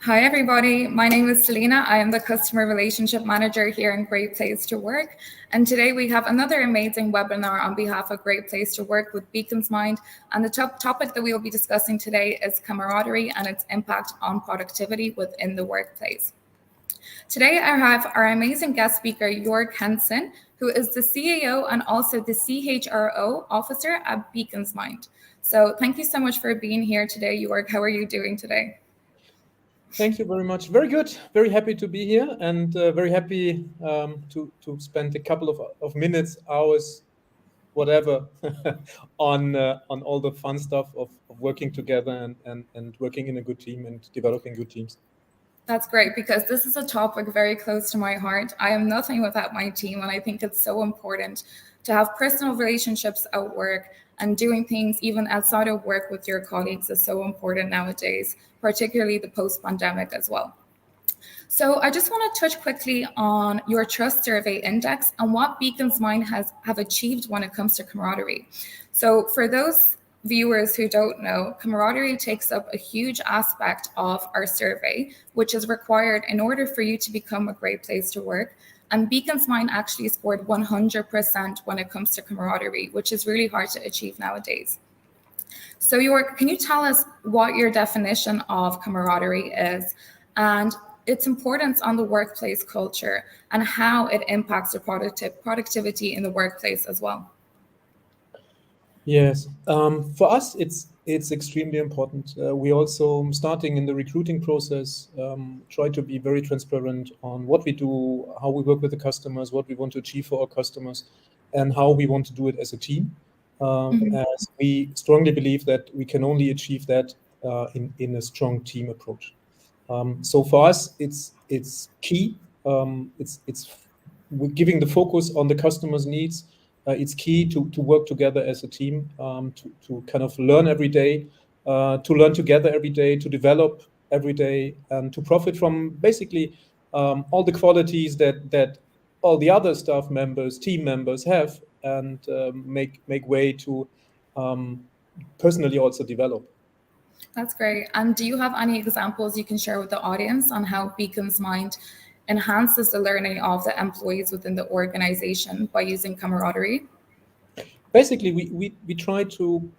Hi, everybody. My name is Selena. I am the Customer Relationship Manager here in Great Place to Work. And today we have another amazing webinar on behalf of Great Place to Work with beaconsmind. And the topic that we will be discussing today is camaraderie and its impact on productivity within the workplace. Today, I have our amazing guest speaker, Jörg Henson, who is the CEO and also the CHRO officer at beaconsmind. So thank you so much for being here today, Jörg. How are you doing today? Thank you very much. Very good. Very happy to be here, and very happy to spend a couple of minutes, hours, whatever, on all the fun stuff of working together and working in a good team and developing good teams. That's great because this is a topic very close to my heart. I am nothing without my team, and I think it's so important to have personal relationships at work, and doing things even outside of work with your colleagues is so important nowadays, particularly the post-pandemic as well. So I just want to touch quickly on your trust survey index and what beaconsmind have achieved when it comes to camaraderie. So for those viewers who don't know, camaraderie takes up a huge aspect of our survey, which is required in order for you to become a great place to work. And beaconsmind actually scored 100% when it comes to camaraderie, which is really hard to achieve nowadays. So Jörg, can you tell us what your definition of camaraderie is and its importance on the workplace culture and how it impacts the productivity in the workplace as well? Yes, for us, it's extremely important. We also, starting in the recruiting process, try to be very transparent on what we do, how we work with the customers, what we want to achieve for our customers, and how we want to do it as a team. As we strongly believe that we can only achieve that in a strong team approach. So for us, it's key. It's we're giving the focus on the customer's needs. It's key to work together as a team, to kind of learn every day, to learn together every day, to develop every day, and to profit from basically all the qualities that all the other staff members, team members have, and make way to personally also develop. That's great. And do you have any examples you can share with the audience on how beaconsmind enhances the learning of the employees within the organization by using camaraderie? Basically, we try to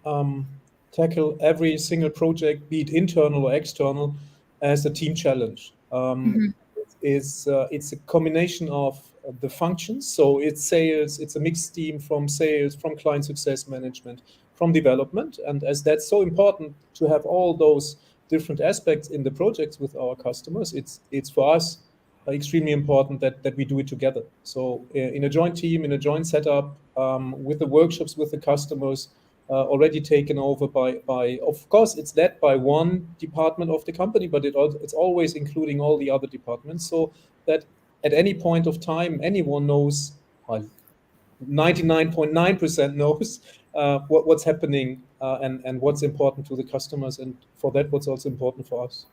tackle every single project, be it internal or external, as a team challenge. It's a combination of the functions. So it's sales, it's a mixed team from sales, from client success management, from development. And as that's so important to have all those different aspects in the projects with our customers, it's for us extremely important that we do it together. So in a joint team, in a joint setup, with the workshops with the customers, already taken over by, of course, it's led by one department of the company, but it's always including all the other departments, so that at any point of time, anyone knows, well, 99.9% knows what's happening, and what's important to the customers, and for that, what's also important for us.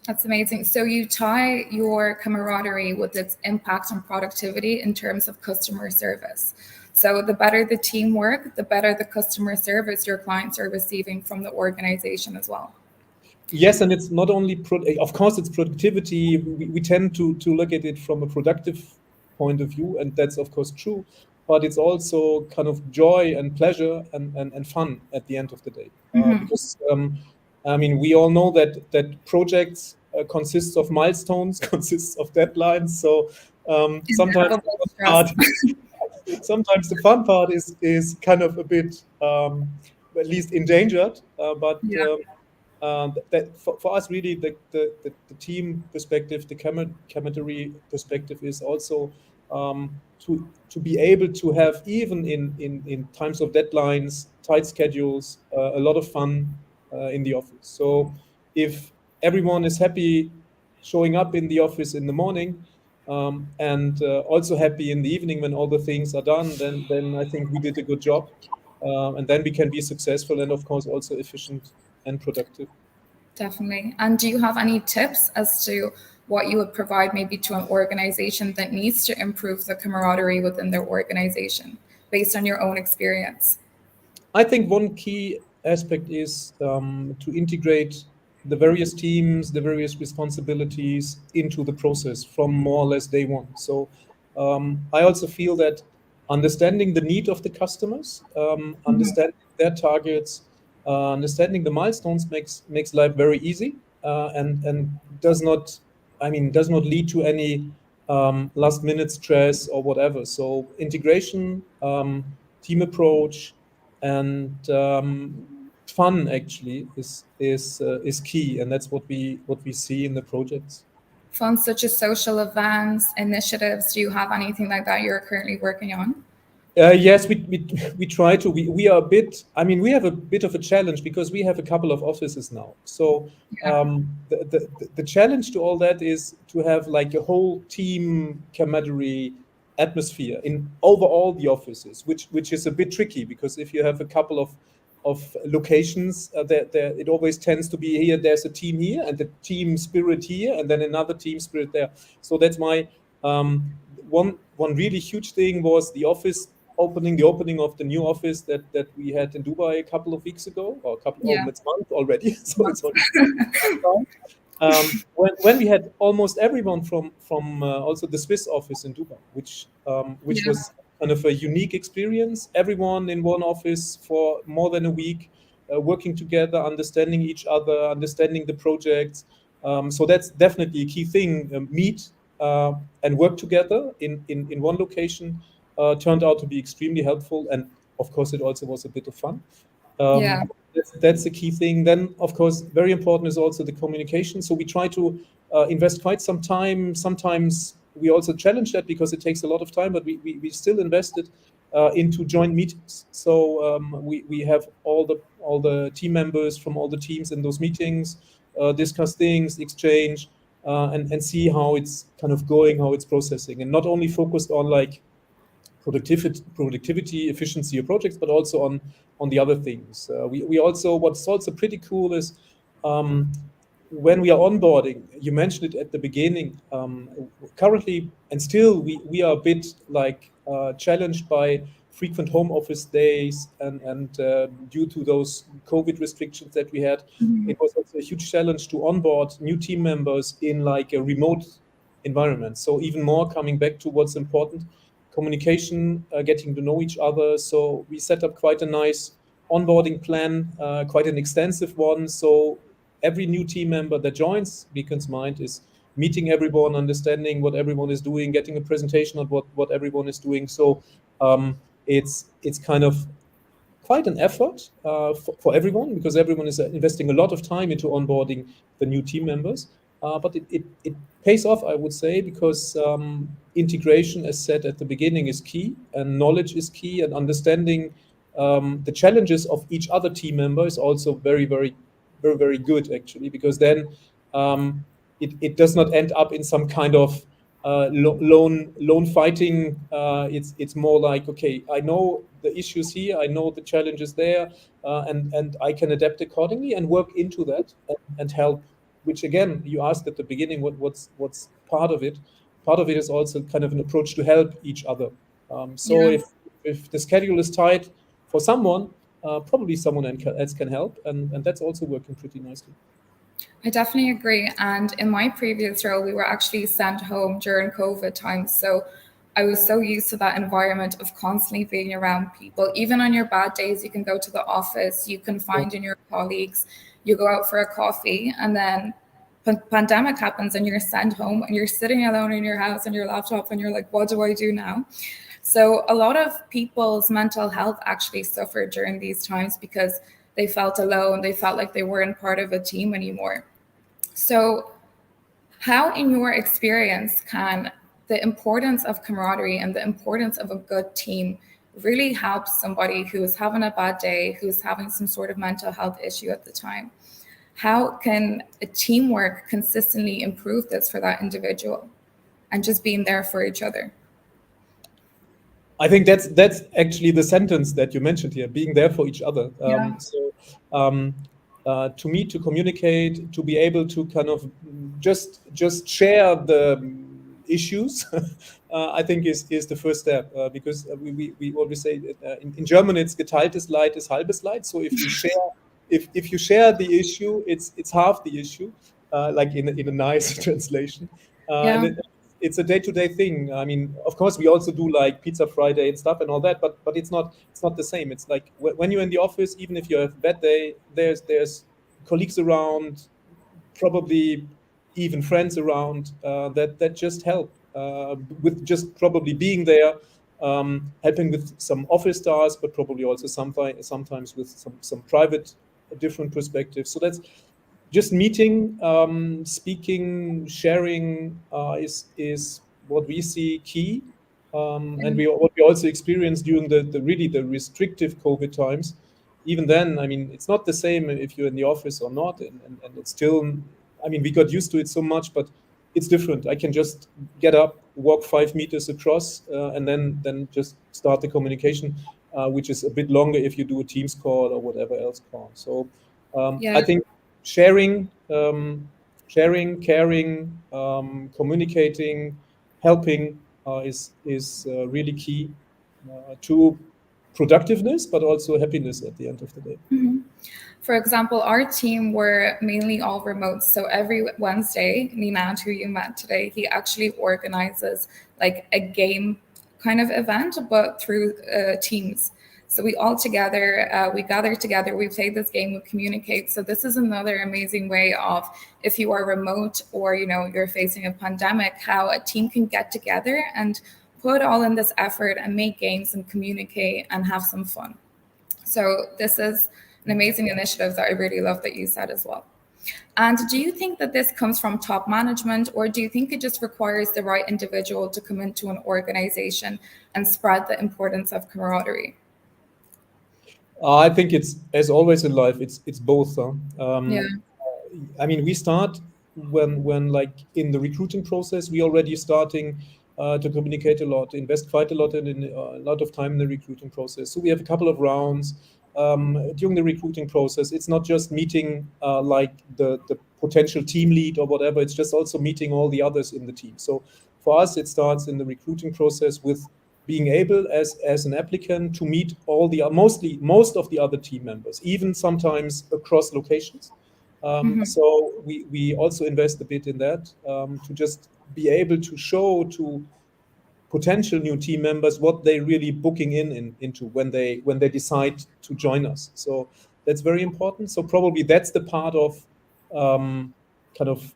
That's amazing. So you tie your camaraderie with its impact on productivity in terms of customer service. So the better the teamwork, the better the customer service your clients are receiving from the organization as well. Yes, and it's not only, of course, it's productivity. We tend to look at it from a productive point of view, and that's, of course, true. But it's also kind of joy and pleasure and fun at the end of the day. Because, I mean, we all know that projects consists of milestones, consists of deadlines. So sometimes sometimes the fun part is kind of a bit, at least endangered. But that for us, really, the team perspective, the camaraderie perspective is also to be able to have, even in times of deadlines, tight schedules, a lot of fun in the office. So if everyone is happy showing up in the office in the morning, and also happy in the evening when all the things are done, then I think we did a good job, and then we can be successful and, of course, also efficient and productive. Definitely. And do you have any tips as to what you would provide maybe to an organization that needs to improve the camaraderie within their organization based on your own experience? I think one key aspect is to integrate the various teams, the various responsibilities into the process from more or less day one. So I also feel that understanding the need of the customers, understanding their targets, understanding the milestones makes life very easy, and does not lead to any last minute stress or whatever. So integration, team approach, and fun actually is key, and that's what we see in the projects. Funds such as social events, initiatives. Do you have anything like that you're currently working on? Yes, we try to. We are a bit. I mean, we have a bit of a challenge because we have a couple of offices now. So Yeah. the challenge to all that is to have like a whole team camaraderie atmosphere in over all the offices, which is a bit tricky because if you have a couple of locations, there it always tends to be here. There's a team here and the team spirit here, and then another team spirit there. So that's my one really huge thing was the opening of the new office that we had in Dubai a couple of weeks ago, or a couple, oh, Yeah. it's month already, so it's already time. When we had almost everyone from also the Swiss office in Dubai, which Yeah. was kind of a unique experience. Everyone in one office for more than a week, working together, understanding each other, understanding the projects. So that's definitely a key thing. Meet and work together in one location turned out to be extremely helpful, and of course, it also was a bit of fun. Yeah. That's the key thing. Then, of course, very important is also the communication. So we try to invest quite some time. Sometimes we also challenge that because it takes a lot of time, but we still invested into joint meetings. So we have all the team members from all the teams in those meetings, discuss things, exchange, and see how it's kind of going, how it's processing, and not only focused on like productivity, efficiency of projects, but also on the other things. We also what's also pretty cool is um, when we are onboarding. You mentioned it at the beginning. Currently, and still, we are a bit like challenged by frequent home office days, and due to those COVID restrictions that we had, it was also a huge challenge to onboard new team members in like a remote environment. So even more coming back to what's important, communication, getting to know each other. So we set up quite a nice onboarding plan, quite an extensive one. So every new team member that joins Beacon's Mind is meeting everyone, understanding what everyone is doing, getting a presentation of what everyone is doing. So it's kind of quite an effort for everyone because everyone is investing a lot of time into onboarding the new team members. But it pays off, I would say, because integration, as said at the beginning, is key, and knowledge is key, and understanding the challenges of each other team member is also very, very, very, very good, actually, because then it does not end up in some kind of lone fighting. It's more like, okay, I know the issues here, I know the challenges there, and I can adapt accordingly and work into that and help. Which again, you asked at the beginning, what's part of it? Part of it is also kind of an approach to help each other. So Yeah. if the schedule is tight for someone, probably someone else can help, and that's also working pretty nicely. I definitely agree. And in my previous role, we were actually sent home during COVID times. So I was so used to that environment of constantly being around people. Even on your bad days, you can go to the office, you can Yeah. find in your colleagues, you go out for a coffee, and then pandemic happens and you're sent home and you're sitting alone in your house on your laptop and you're like, what do I do now? So a lot of people's mental health actually suffered during these times because they felt alone, they felt like they weren't part of a team anymore. So, how, in your experience, can the importance of camaraderie and the importance of a good team really help somebody who is having a bad day, who's having some sort of mental health issue at the time? How can a teamwork consistently improve this for that individual and just being there for each other? I think that's actually the sentence that you mentioned here, being there for each other. Yeah. Um, to meet, to communicate, to be able to kind of just share the issues, I think is the first step. Because we always say in German it's geteiltes Leid ist halbes Leid. So if we share if you share the issue, it's half the issue, like in a nice translation, and Yeah. it's a day-to-day thing. I mean, of course, we also do like Pizza Friday and stuff and all that, but it's not the same. It's like when you're in the office, even if you have a bad day, there's colleagues around, probably even friends around, that just help, with just probably being there, helping with some office tasks, but probably also sometimes with some private different perspectives. So that's just meeting, speaking, sharing, is what we see key, and what we also experienced during the really the restrictive COVID times. Even then, I mean, it's not the same if you're in the office or not, and it's still. I mean, we got used to it so much, but it's different. I can just get up, walk 5 meters across, and then just start the communication, which is a bit longer if you do a Teams call or whatever else call. So I Yeah. think sharing, caring, communicating, helping, is really key, to productiveness, but also happiness at the end of the day. For example, our team were mainly all remote. So every Wednesday, Ninad, who you met today, he actually organizes like a game kind of event, but through Teams. So we all together, we gather together, we play this game, we communicate. So this is another amazing way of, if you are remote or you're facing a pandemic, how a team can get together and put all in this effort and make games and communicate and have some fun. So this is an amazing initiative that I really love that you said as well. And do you think that this comes from top management, or do you think it just requires the right individual to come into an organization and spread the importance of camaraderie? I think it's, as always in life, it's both. Huh? Yeah. I mean, we start when like in the recruiting process, we already starting, to communicate a lot, invest quite a lot in a lot of time in the recruiting process. So we have a couple of rounds, during the recruiting process. It's not just meeting, like the potential team lead or whatever. It's just also meeting all the others in the team. So for us, it starts in the recruiting process with being able, as an applicant, to meet all the most of the other team members, even sometimes across locations. So we also invest a bit in that, to just be able to show to potential new team members what they really booking into when they decide to join us. So that's very important. So probably that's the part of, kind of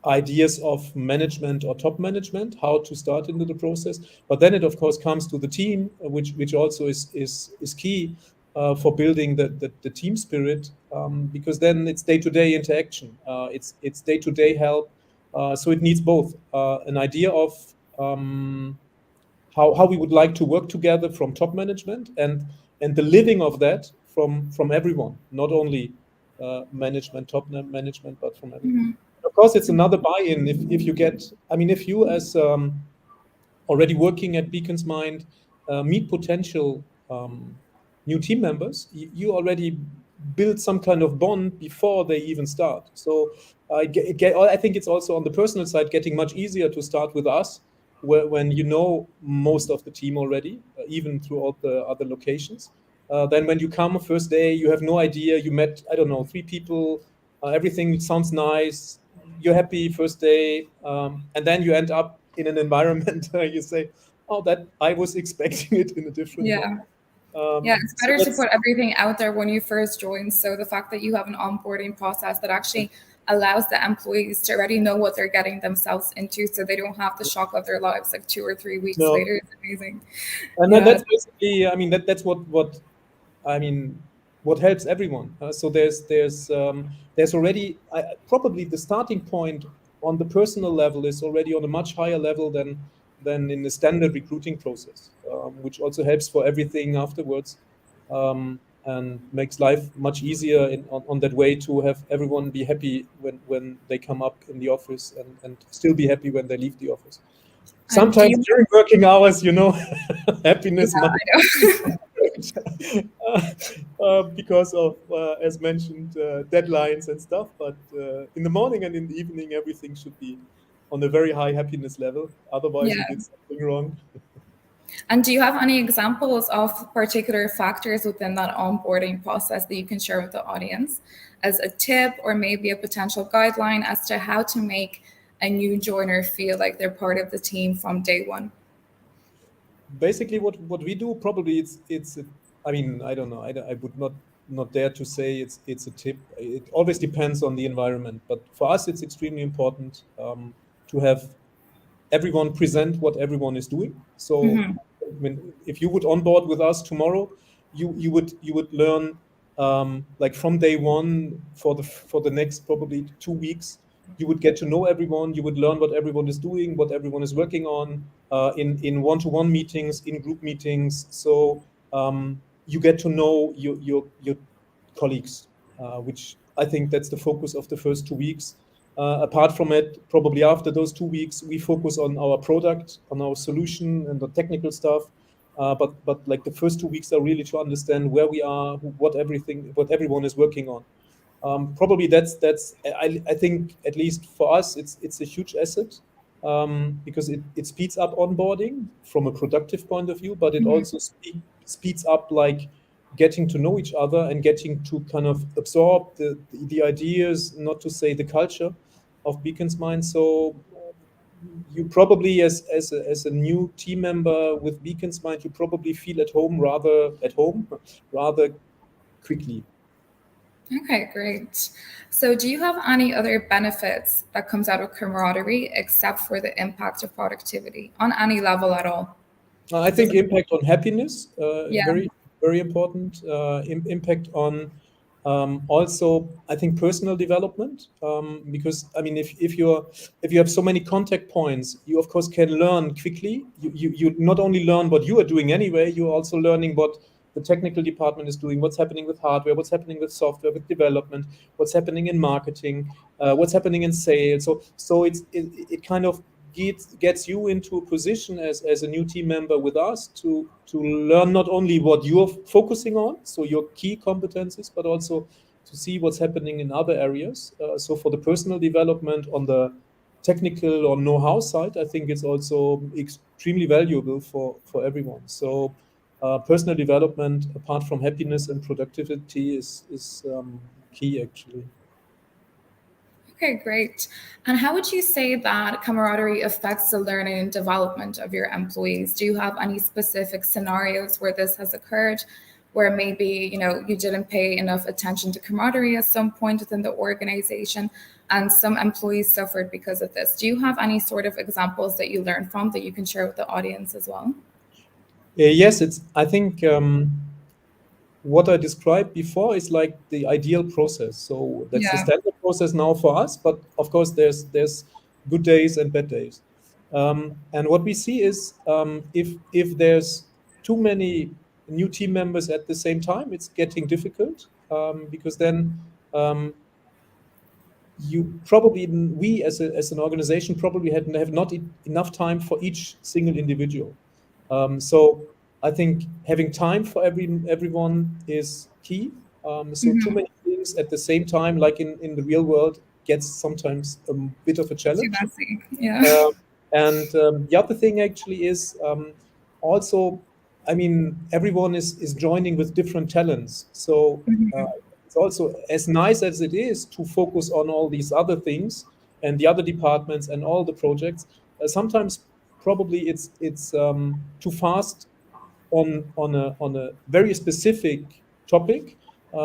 ideas of management or top management, how to start into the process. But then it of course comes to the team, which also is key, for building the team spirit, because then it's day-to-day interaction, it's day-to-day help. So it needs both, an idea of, how we would like to work together from top management, and the living of that from everyone, not only, management, management, but from everyone. Of course, it's another buy-in if you get. I mean, if you, as, already working at Beacon's Mind, meet potential, new team members, you already build some kind of bond before they even start. So I think it's also on the personal side getting much easier to start with us, when you know most of the team already, even throughout the other locations. Then when you come first day, you have no idea. You met, I don't know, 3 people. Everything sounds nice. You're happy first day, and then you end up in an environment where you say, "Oh, that I was expecting it in a different way." Yeah. Yeah, it's So better to that's put everything out there when you first join. So the fact that you have an onboarding process that actually allows the employees to already know what they're getting themselves into, so they don't have the shock of their lives like 2 or 3 weeks no, later, is amazing. and then Yeah. that's basically. I mean, that's what I mean, what helps everyone. So there's already, probably the starting point on the personal level is already on a much higher level than in the standard recruiting process, which also helps for everything afterwards, and makes life much easier on that way, to have everyone be happy when they come up in the office, and still be happy when they leave the office. And do Sometimes you? during working hours, Yeah, happiness might, I know. because of, as mentioned, deadlines and stuff. But in the morning and in the evening, everything should be on a very high happiness level. Otherwise, you Yeah. did something wrong. And do you have any examples of particular factors within that onboarding process that you can share with the audience as a tip or maybe a potential guideline as to how to make a new joiner feel like they're part of the team from day one? Basically, what we do, probably I mean, I don't know. I would not dare to say it's a tip. It always depends on the environment. But for us, it's extremely important to have everyone present what everyone is doing. So when if you would onboard with us tomorrow, you would learn like from day one for the next probably 2 weeks. You would get to know everyone. You would learn what everyone is doing, what everyone is working on in one-to-one meetings, in group meetings. So you get to know your colleagues, which I think that's the focus of the first 2 weeks. Apart from it, probably after those 2 weeks, we focus on our product, on our solution, and the technical stuff. But like the first 2 weeks are really to understand where we are, what everyone is working on. Probably that's I think at least for us it's a huge asset, because it speeds up onboarding from a productive point of view, but it also speeds up like getting to know each other and getting to kind of absorb the ideas, not to say the culture of Beacon's Mind. So you probably as a new team member with Beacon's Mind, you probably feel at home rather quickly. Okay, great. So do you have any other benefits that comes out of camaraderie except for the impact of productivity on any level at all? I think impact on happiness, Yeah. very important. Impact on also, I think, personal development, because I mean, if you have so many contact points, you of course can learn quickly. You not only learn what you are doing anyway, you're also learning what the technical department is doing, what's happening with hardware, what's happening with software, with development, what's happening in marketing, what's happening in sales. So it kind of gets you into a position as a new team member with us to learn not only what you're focusing on, so your key competencies, but also to see what's happening in other areas. So for the personal development on the technical or know-how side, I think it's also extremely valuable for everyone. So personal development, apart from happiness and productivity, is key actually. Okay, great. And how would you say that camaraderie affects the learning and development of your employees? Do you have any specific scenarios where this has occurred, where maybe, you didn't pay enough attention to camaraderie at some point within the organization and some employees suffered because of this? Do you have any sort of examples that you learned from that you can share with the audience as well? Yes, I think what I described before is like the ideal process. So that's the Yeah. standard process now for us. But of course, there's good days and bad days. And what we see is if there's too many new team members at the same time, it's getting difficult, because then we as an organization probably have not enough time for each single individual. So I think having time for everyone is key. So too many things at the same time, like in the real world, gets sometimes a bit of a Too challenge. messy. Yeah. And the other thing actually is also, I mean, everyone is joining with different talents. So it's also as nice as it is to focus on all these other things and the other departments and all the projects. Sometimes probably it's too fast on a very specific topic.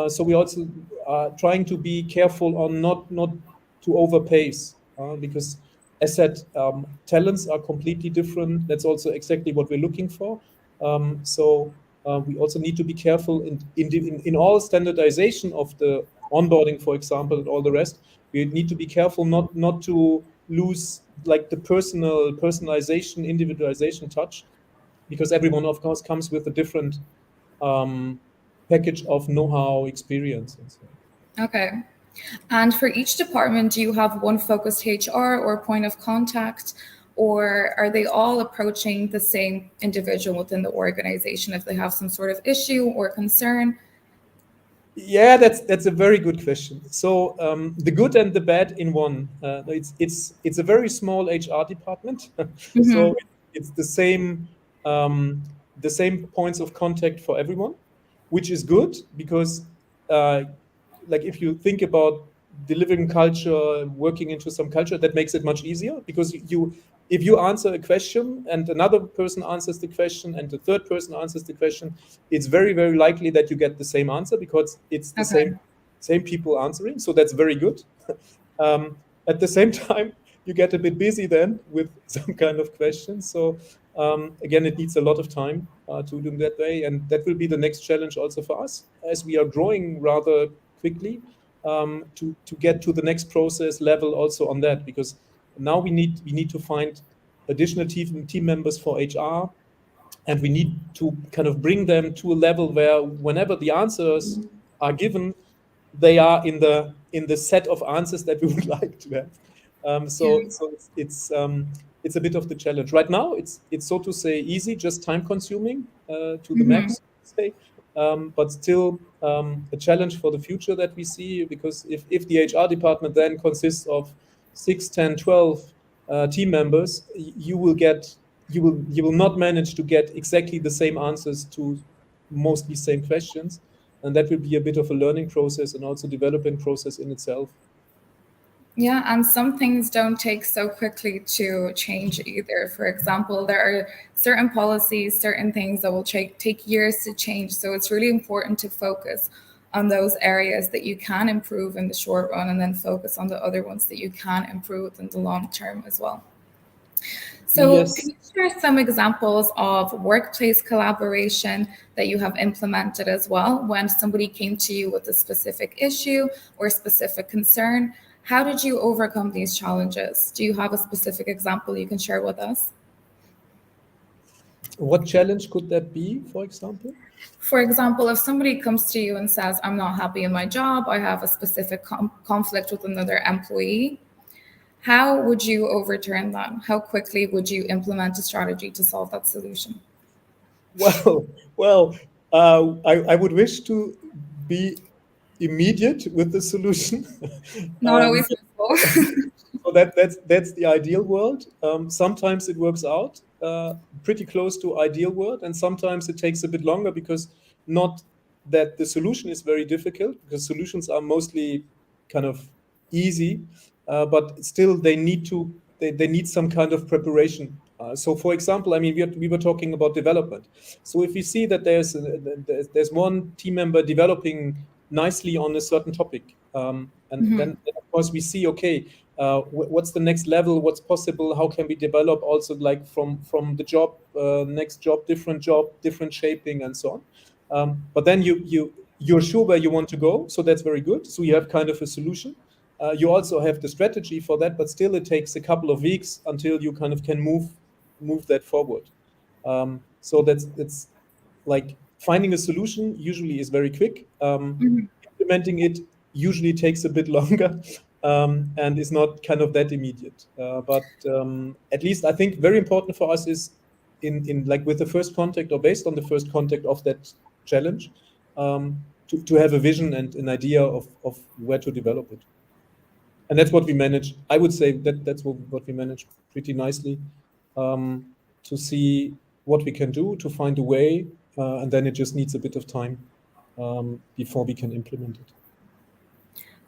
So we also are trying to be careful on not to overpace, because as said, talents are completely different. That's also exactly what we're looking for. So we also need to be careful in all standardization of the onboarding, for example, and all the rest. We need to be careful not to lose like the personalization, individualization touch, because everyone, of course, comes with a different um, package of know-how, experience, and so on. Okay. And for each department, do you have one focused HR or point of contact, or are they all approaching the same individual within the organization if they have some sort of issue or concern? Yeah, that's a very good question. So the good and the bad in one. It's a very small HR department, so it's the same the same points of contact for everyone, which is good because like if you think about delivering culture, working into some culture, that makes it much easier because if you answer a question and another person answers the question and the third person answers the question, it's very, very likely that you get the same answer because it's the Okay. same people answering. So that's very good. At the same time, you get a bit busy then with some kind of questions. So again, it needs a lot of time to do that way, and that will be the next challenge also for us as we are growing rather quickly to get to the next process level also on that, because now we need to find additional team members for HR, and we need to kind of bring them to a level where whenever the answers are given, they are in the set of answers that we would like to have. Yeah. So it's a bit of the challenge. Right now, it's so to say easy, just time consuming to the max, say, but still a challenge for the future that we see, because if the HR department then consists of 6, 10, 12 team members, you will not manage to get exactly the same answers to mostly same questions, and that will be a bit of a learning process and also developing process in itself. Yeah, and some things don't take so quickly to change either. For example, there are certain policies, certain things that will take years to change. So it's really important to focus on those areas that you can improve in the short run and then focus on the other ones that you can improve in the long term as well. So can Yes. you share some examples of workplace collaboration that you have implemented as well when somebody came to you with a specific issue or specific concern? How did you overcome these challenges? Do you have a specific example you can share with us? What challenge could that be, for example? For example, if somebody comes to you and says, I'm not happy in my job, I have a specific conflict with another employee, how would you overturn that? How quickly would you implement a strategy to solve that solution? Well, I would wish to be immediate with the solution. Not always possible. So that's the ideal world. Sometimes it works out pretty close to ideal world, and sometimes it takes a bit longer because not that the solution is very difficult, because solutions are mostly kind of easy, but still they need some kind of preparation. So, for example, I mean, we were talking about development. So, if we see that there's one team member developing nicely on a certain topic, and then of course we see, okay, what's the next level? What's possible? How can we develop also like from the job, next job, different shaping, and so on. But then you're sure where you want to go, so that's very good. So you have kind of a solution. You also have the strategy for that, but still it takes a couple of weeks until you kind of can move that forward. So that's like finding a solution usually is very quick. Implementing it usually takes a bit longer and is not kind of that immediate. But at least I think very important for us is in like with the first contact or based on the first contact of that challenge, to have a vision and an idea of where to develop it. And that's what we manage. I would say that's what we manage pretty nicely, to see what we can do, to find a way, and then it just needs a bit of time before we can implement it.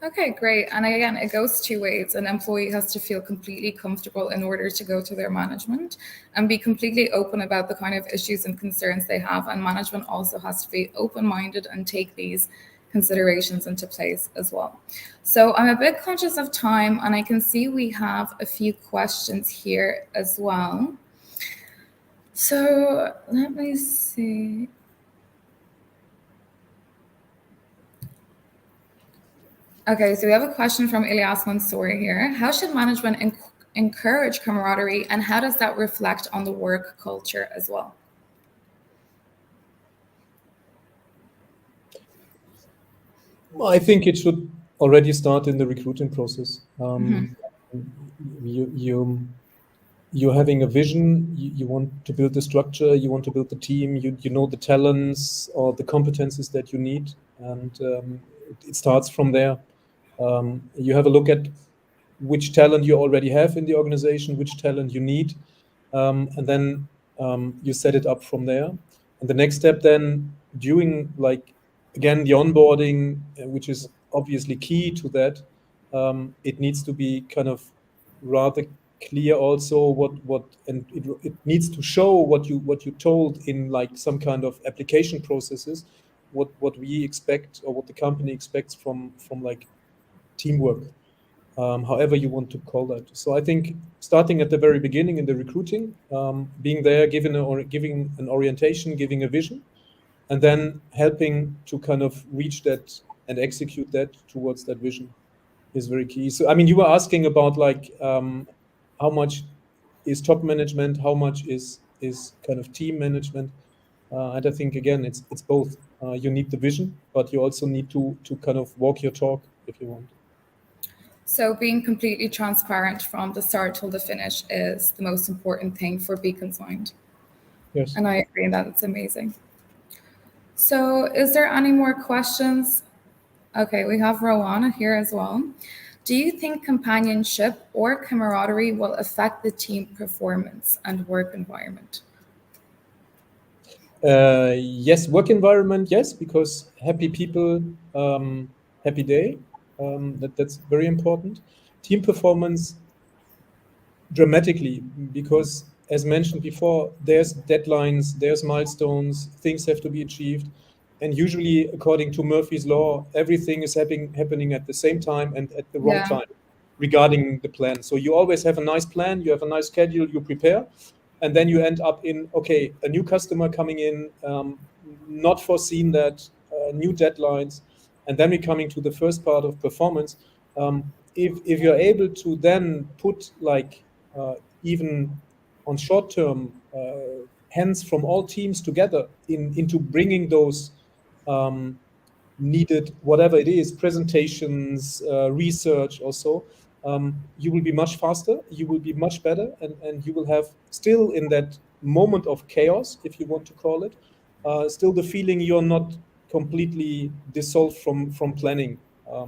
Okay, great. And again, it goes two ways. An employee has to feel completely comfortable in order to go to their management and be completely open about the kind of issues and concerns they have. And management also has to be open-minded and take these considerations into place as well. So I'm a bit conscious of time, and I can see we have a few questions here as well. So let me see. Okay, so we have a question from Ilyas Mansour here. How should management encourage camaraderie, and how does that reflect on the work culture as well? I think it should already start in the recruiting process. You're having a vision, you want to build the structure, you want to build the team, you know the talents or the competencies that you need, and it starts from there. You have a look at which talent you already have in the organization, which talent you need, and then you set it up from there. And the next step then, during like again the onboarding, which is obviously key to that, it needs to be kind of rather clear also and it needs to show what you told in like some kind of application processes, what we expect or what the company expects from like teamwork, however you want to call that. So I think starting at the very beginning in the recruiting, being there, giving an orientation, giving a vision, and then helping to kind of reach that and execute that towards that vision is very key. So I mean, you were asking about like how much is top management, how much is kind of team management, and I think again it's both. You need the vision, but you also need to kind of walk your talk if you want. So being completely transparent from the start till the finish is the most important thing for beaconsmind. Yes. And I agree that it's amazing. So is there any more questions? Okay, we have Rowana here as well. Do you think companionship or camaraderie will affect the team performance and work environment? Yes, work environment, yes, because happy people, happy day. That's very important. Team performance, dramatically, because as mentioned before, there's deadlines, there's milestones, things have to be achieved. And usually, according to Murphy's Law, everything is happening at the same time and at the wrong time regarding the plan. So you always have a nice plan, you have a nice schedule, you prepare, and then you end up in, okay, a new customer coming in, not foreseen that, new deadlines. And then we're coming to the first part of performance. If you're able to then put like even on short term hands from all teams together into bringing those needed, whatever it is, presentations, research also, you will be much faster, you will be much better, and you will have still in that moment of chaos, if you want to call it, still the feeling you're not completely dissolved from planning.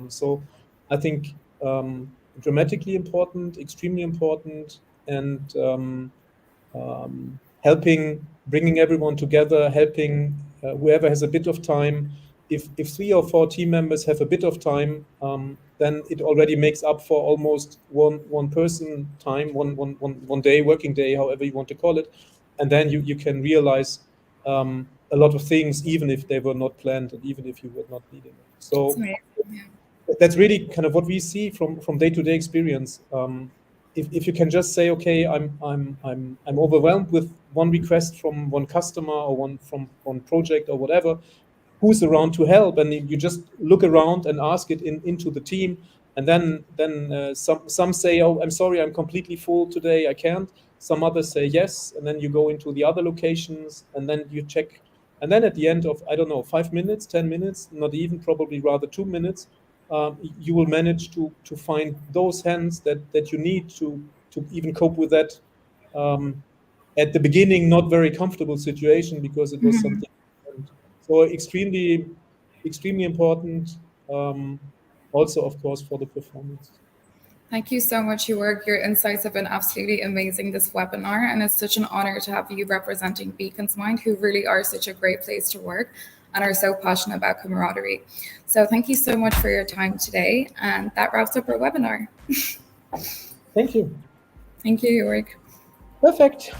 So I think dramatically important, extremely important, and helping, bringing everyone together, helping whoever has a bit of time. If 3 or 4 team members have a bit of time, then it already makes up for almost one person time, one day, working day, however you want to call it, and then you can realize a lot of things, even if they were not planned and even if you were not needing it. So that's really kind of what we see from day-to-day experience. If you can just say, okay, I'm overwhelmed with one request from one customer or one project or whatever, who's around to help, and you just look around and ask it into the team, and then some say, oh, I'm sorry, I'm completely full today, I can't. Some others say yes, and then you go into the other locations, and then you check, and then at the end of, I don't know, 5 minutes, 10 minutes, not even, probably rather 2 minutes, you will manage to find those hands that you need to even cope with that at the beginning not very comfortable situation, because it was something. So extremely important, also of course for the performance. Thank you so much, Jörg. Your insights have been absolutely amazing this webinar, and it's such an honor to have you representing beaconsmind, who really are such a great place to work and are so passionate about camaraderie. So thank you so much for your time today, and that wraps up our webinar. Thank you. Thank you, Jörg. Perfect.